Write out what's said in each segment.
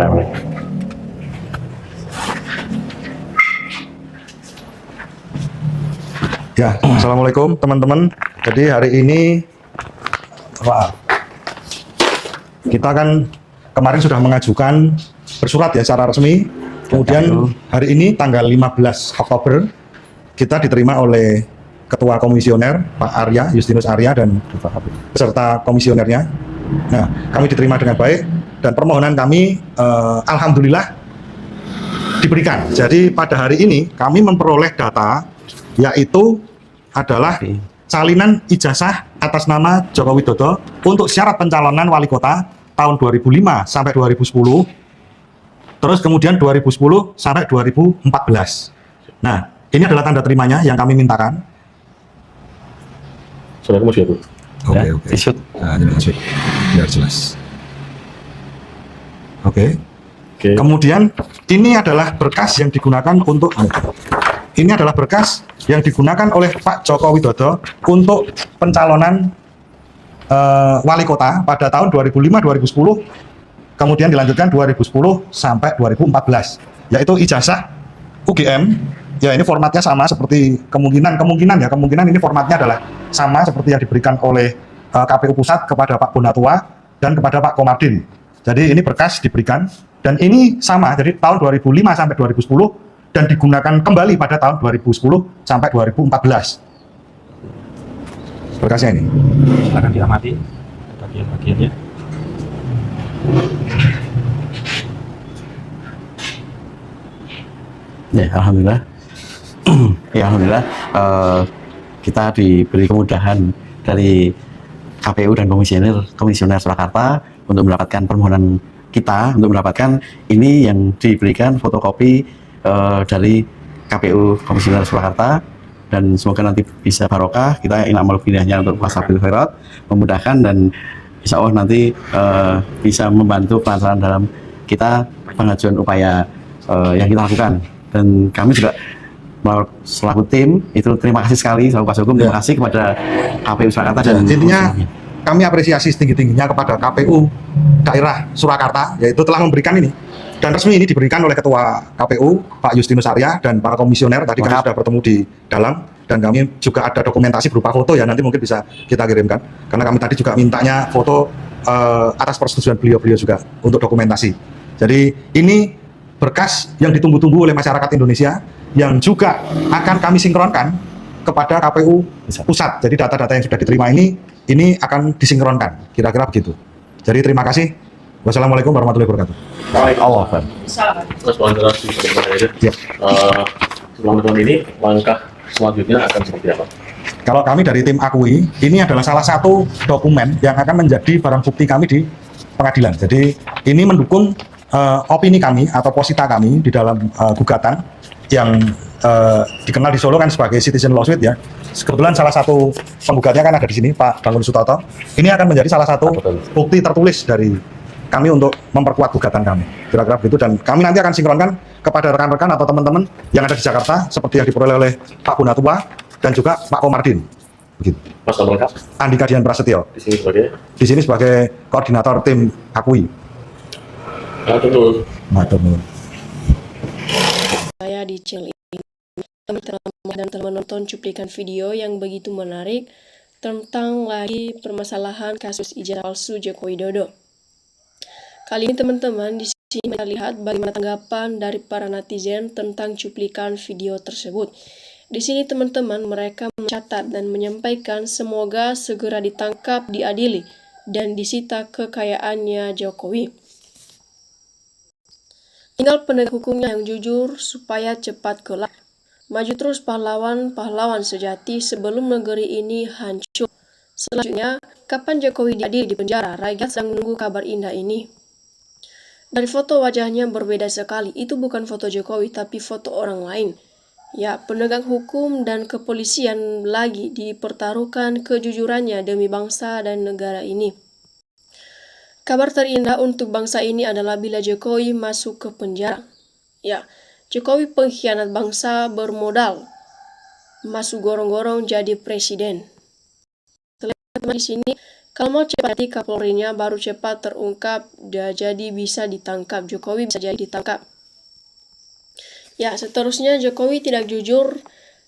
Bismillahirrahmanirrahim. Ya, assalamualaikum teman-teman. Jadi hari ini kita kan kemarin sudah mengajukan bersurat ya secara resmi. Kemudian hari ini tanggal 15 Oktober kita diterima oleh Ketua Komisioner Pak Arya, Justinus Arya dan beserta komisionernya. Nah, kami diterima dengan baik dan permohonan kami alhamdulillah diberikan. Jadi pada hari ini kami memperoleh data yaitu adalah salinan ijazah atas nama Joko Widodo untuk syarat pencalonan wali kota tahun 2005 sampai 2010, terus kemudian 2010 sampai 2014. Nah, ini adalah tanda terimanya yang kami mintakan. Saudara mau siapa? Oke. Nah, ini masuk biar jelas. Oke. Kemudian ini adalah berkas yang digunakan untuk oleh Pak Joko Widodo untuk pencalonan wali kota pada tahun 2005-2010, kemudian dilanjutkan 2010 sampai 2014, yaitu ijazah UGM. Ya, ini formatnya sama seperti kemungkinan ini formatnya adalah sama seperti yang diberikan oleh KPU Pusat kepada Pak Bonatua dan kepada Pak Komardin. Jadi ini berkas diberikan dan ini sama, jadi tahun 2005 sampai 2010 dan digunakan kembali pada tahun 2010 sampai 2014. Berkasnya ini. Silakan diamati bagian-bagiannya. Ya, alhamdulillah. Ya, alhamdulillah kita diberi kemudahan dari KPU dan komisioner Surakarta untuk mendapatkan permohonan kita untuk mendapatkan ini yang diberikan fotokopi dari KPU Komisioner Surakarta, dan semoga nanti bisa barokah. Kita inamal pindahnya untuk Wasabil Khairat, memudahkan dan insya Allah nanti bisa membantu pelancaran dalam kita pengajuan upaya yang kita lakukan. Dan kami juga selaku tim itu terima kasih sekali selaku kuasa hukum, terima kasih kepada KPU Surakarta dan intinya kami apresiasi setinggi-tingginya kepada KPU daerah Surakarta, yaitu telah memberikan ini dan resmi ini diberikan oleh Ketua KPU Pak Justinus Arya dan para komisioner. Tadi kami sudah bertemu di dalam dan kami juga ada dokumentasi berupa foto ya, nanti mungkin bisa kita kirimkan karena kami tadi juga mintanya foto atas persetujuan beliau juga untuk dokumentasi. Jadi ini berkas yang ditunggu-tunggu oleh masyarakat Indonesia yang juga akan kami sinkronkan kepada KPU Pusat. Jadi data-data yang sudah diterima ini akan disinkronkan, kira-kira begitu. Jadi terima kasih. Wassalamualaikum warahmatullahi wabarakatuh. Allah. Terus konsentrasi sebenarnya. Sebelum teman ini, langkah selanjutnya akan seperti apa? Kalau kami dari tim Akui, ini adalah salah satu dokumen yang akan menjadi barang bukti kami di pengadilan. Jadi ini mendukung opini kami atau posita kami di dalam gugatan yang dikenal di Solo kan sebagai citizen lawsuit ya. Kebetulan salah satu penggugatnya kan ada di sini, Pak Bangun Sutoto. Ini akan menjadi salah satu bukti tertulis dari kami untuk memperkuat gugatan kami. Kira-kira begitu, dan kami nanti akan sinkronkan kepada rekan-rekan atau teman-teman yang ada di Jakarta seperti yang diperoleh oleh Pak Bonatua dan juga Pak Komardin. Begitu. Mas, nama lengkap? Andika Dian Prasetyo. Di sini sebagai koordinator tim Akui. Betul. Saya di channel ini teman-teman dan teman menonton cuplikan video yang begitu menarik tentang lagi permasalahan kasus ijazah palsu Joko Widodo. Kali ini teman-teman di sini kita lihat bagaimana tanggapan dari para netizen tentang cuplikan video tersebut. Di sini teman-teman mereka mencatat dan menyampaikan semoga segera ditangkap, diadili dan disita kekayaannya Jokowi. Tinggal penegak hukumnya yang jujur supaya cepat kelak. Maju terus pahlawan-pahlawan sejati sebelum negeri ini hancur. Selanjutnya, kapan Jokowi diadili di penjara? Rakyat sedang menunggu kabar indah ini. Dari foto wajahnya berbeda sekali. Itu bukan foto Jokowi, tapi foto orang lain. Ya, penegak hukum dan kepolisian lagi dipertaruhkan kejujurannya demi bangsa dan negara ini. Kabar terindah untuk bangsa ini adalah bila Jokowi masuk ke penjara. Ya, Jokowi pengkhianat bangsa bermodal masuk gorong-gorong jadi presiden. Di sini Kalau mau cepat hati Kapolrinya baru cepat terungkap, jadi bisa ditangkap. Jokowi bisa jadi ditangkap. Ya, seterusnya Jokowi tidak jujur,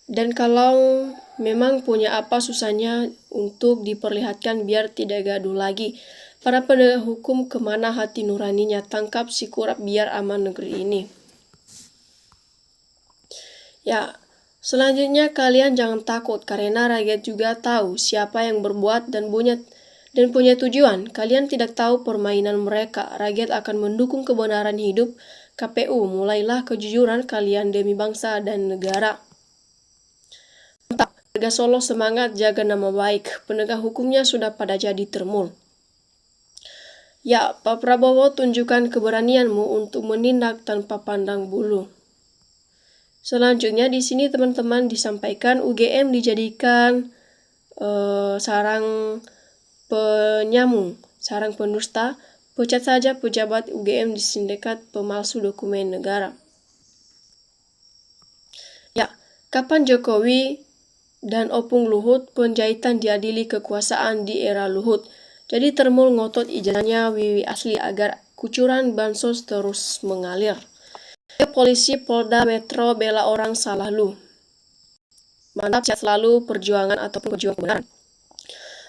dan kalau memang punya apa susahnya untuk diperlihatkan biar tidak gaduh lagi. Para penegak hukum, kemana hati nuraninya? Tangkap si kurap biar aman negeri ini. Ya, selanjutnya kalian jangan takut karena rakyat juga tahu siapa yang berbuat dan punya tujuan. Kalian tidak tahu permainan mereka. Rakyat akan mendukung kebenaran hidup. KPU, mulailah kejujuran kalian demi bangsa dan negara. Mantap, warga Solo semangat jaga nama baik. Penegak hukumnya sudah pada jadi termul. Ya, Pak Prabowo, tunjukkan keberanianmu untuk menindak tanpa pandang bulu. Selanjutnya di sini teman-teman disampaikan UGM dijadikan sarang penyamung, sarang pendusta. Pecat saja pejabat UGM di sindikat pemalsu dokumen negara. Ya, kapan Jokowi dan Opung Luhut Panjaitan diadili kekuasaan di era Luhut? Jadi termul ngotot ijazahnya Wiwi Asli agar kucuran bansos terus mengalir. Polisi Polda Metro bela orang salah lu. Mantap, sehat selalu perjuangan ataupun pejuang kebenaran.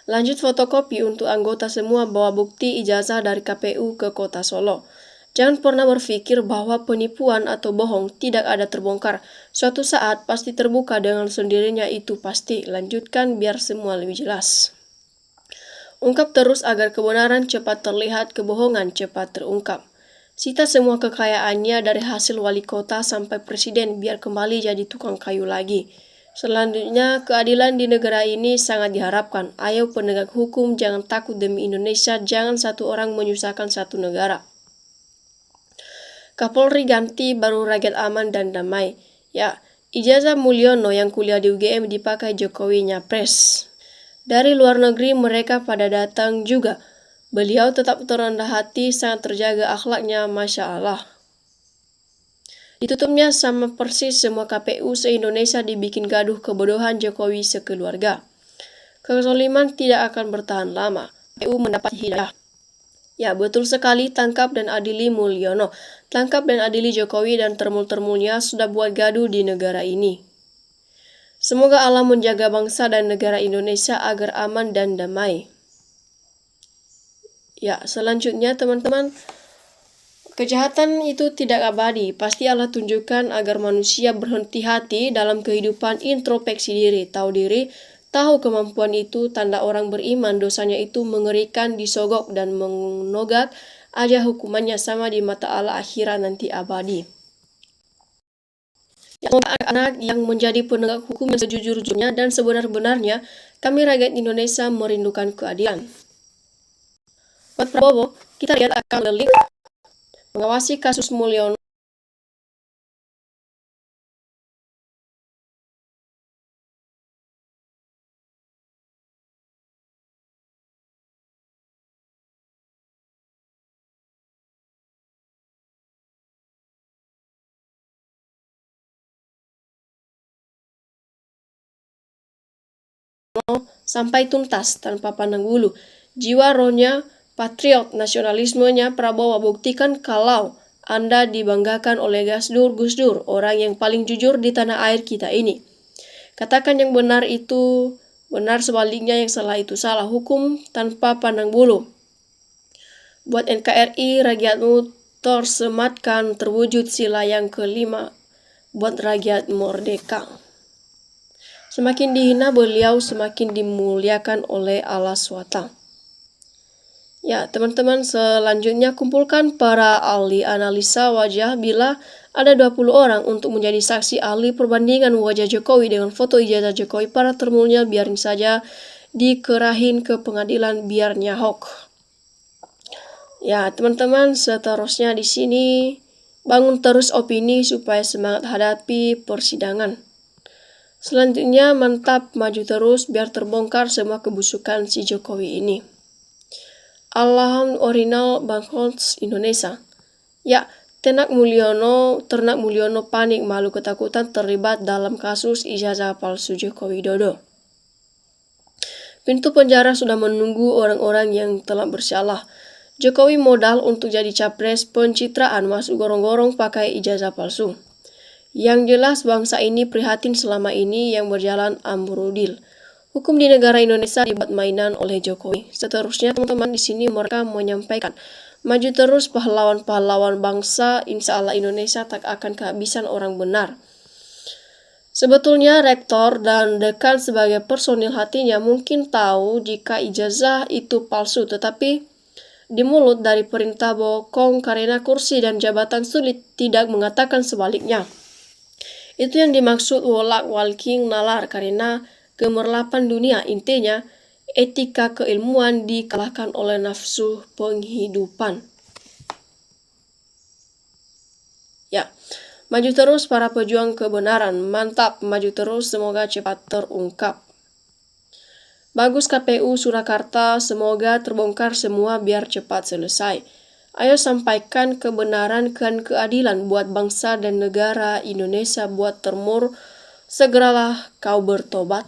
Lanjut fotokopi untuk anggota semua bawa bukti ijazah dari KPU ke Kota Solo. Jangan pernah berpikir bahwa penipuan atau bohong tidak ada terbongkar. Suatu saat pasti terbuka dengan sendirinya, itu pasti. Lanjutkan biar semua lebih jelas. Ungkap terus agar kebenaran cepat terlihat, kebohongan cepat terungkap. Sita semua kekayaannya dari hasil wali kota sampai presiden biar kembali jadi tukang kayu lagi. Selanjutnya, keadilan di negara ini sangat diharapkan. Ayo penegak hukum, jangan takut demi Indonesia, jangan satu orang menyusahkan satu negara. Kapolri ganti, baru rakyat aman dan damai. Ya, ijazah Mulyono yang kuliah di UGM dipakai Jokowi nyapres. Dari luar negeri mereka pada datang juga. Beliau tetap terendah hati, sangat terjaga akhlaknya, Masya Allah. Ditutupnya sama persis semua KPU se-Indonesia dibikin gaduh kebodohan Jokowi sekeluarga. Kezaliman tidak akan bertahan lama. KPU mendapat hidayah. Ya, betul sekali, tangkap dan adili Mulyono. Tangkap dan adili Jokowi dan termul-termulnya sudah buat gaduh di negara ini. Semoga Allah menjaga bangsa dan negara Indonesia agar aman dan damai. Ya, selanjutnya teman-teman, kejahatan itu tidak abadi. Pasti Allah tunjukkan agar manusia berhenti hati dalam kehidupan, introspeksi diri, tahu kemampuan itu tanda orang beriman. Dosanya itu mengerikan, disogok dan menogak aja hukumannya sama di mata Allah akhirat nanti abadi. Anak-anak yang menjadi penegak hukum yang sejujur-jujurnya dan sebenar-benarnya, kami rakyat Indonesia merindukan keadilan. Buat Prabowo, kita lihat akan melihat mengawasi kasus Mulyono. Sampai tuntas tanpa pandang bulu. Jiwa rohnya, patriot nasionalismenya Prabowo buktikan kalau Anda dibanggakan oleh Gus Dur, orang yang paling jujur di tanah air kita ini. Katakan yang benar itu benar, sebaliknya yang salah itu salah. Hukum tanpa pandang bulu. Buat NKRI, rakyatmu tersematkan, terwujud sila yang kelima. Buat rakyat merdeka. Semakin dihina beliau, semakin dimuliakan oleh Allah SWT. Ya, teman-teman, selanjutnya kumpulkan para ahli analisa wajah bila ada 20 orang untuk menjadi saksi ahli perbandingan wajah Jokowi dengan foto ijazah Jokowi. Para termulnya biarin saja dikerahin ke pengadilan biar nyahok. Ya, teman-teman, seterusnya di sini bangun terus opini supaya semangat hadapi persidangan. Selanjutnya, mantap, maju terus biar terbongkar semua kebusukan si Jokowi ini. Alham Original Bangkons Indonesia. Ya, ternak Mulyono panik, malu, ketakutan terlibat dalam kasus ijazah palsu Joko Widodo. Pintu penjara sudah menunggu orang-orang yang telah bersalah. Jokowi modal untuk jadi capres, pencitraan masuk gorong-gorong pakai ijazah palsu. Yang jelas bangsa ini prihatin selama ini yang berjalan amburadul. Hukum di negara Indonesia dibuat mainan oleh Jokowi. Seterusnya teman-teman di sini mereka menyampaikan, maju terus pahlawan-pahlawan bangsa, insya Allah Indonesia tak akan kehabisan orang benar. Sebetulnya rektor dan dekan sebagai personil hatinya mungkin tahu jika ijazah itu palsu, tetapi di mulut dari perintah bokong karena kursi dan jabatan sulit tidak mengatakan sebaliknya. Itu yang dimaksud wolak-walking nalar karena gemerlapan dunia. Intinya, etika keilmuan dikalahkan oleh nafsu penghidupan. Ya, maju terus para pejuang kebenaran. Mantap, maju terus, semoga cepat terungkap. Bagus KPU Surakarta, semoga terbongkar semua biar cepat selesai. Ayo sampaikan kebenaran dan keadilan buat bangsa dan negara Indonesia, buat termur, segeralah kau bertobat.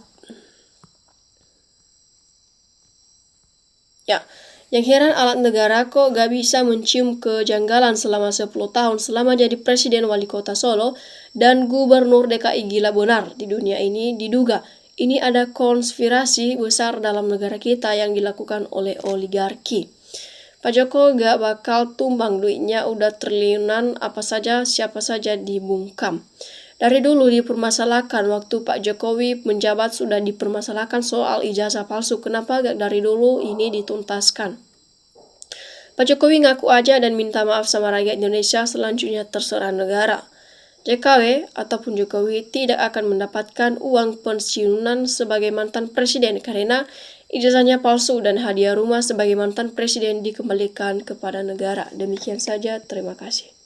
Ya, yang heran alat negara kok gak bisa mencium kejanggalan selama 10 tahun selama jadi presiden wali kota Solo dan gubernur DKI. Gila benar, di dunia ini diduga ini ada konspirasi besar dalam negara kita yang dilakukan oleh oligarki. Pak Joko gak bakal tumbang, duitnya udah triliunan, apa saja siapa saja dibungkam. Dari dulu dipermasalahkan, waktu Pak Jokowi menjabat sudah dipermasalahkan soal ijazah palsu. Kenapa gak dari dulu ini dituntaskan? Pak Jokowi ngaku aja dan minta maaf sama rakyat Indonesia, selanjutnya terserah negara. JKW ataupun Jokowi tidak akan mendapatkan uang pensiunan sebagai mantan presiden karena ijazahnya palsu dan hadiah rumah sebagai mantan presiden dikembalikan kepada negara. Demikian saja, terima kasih.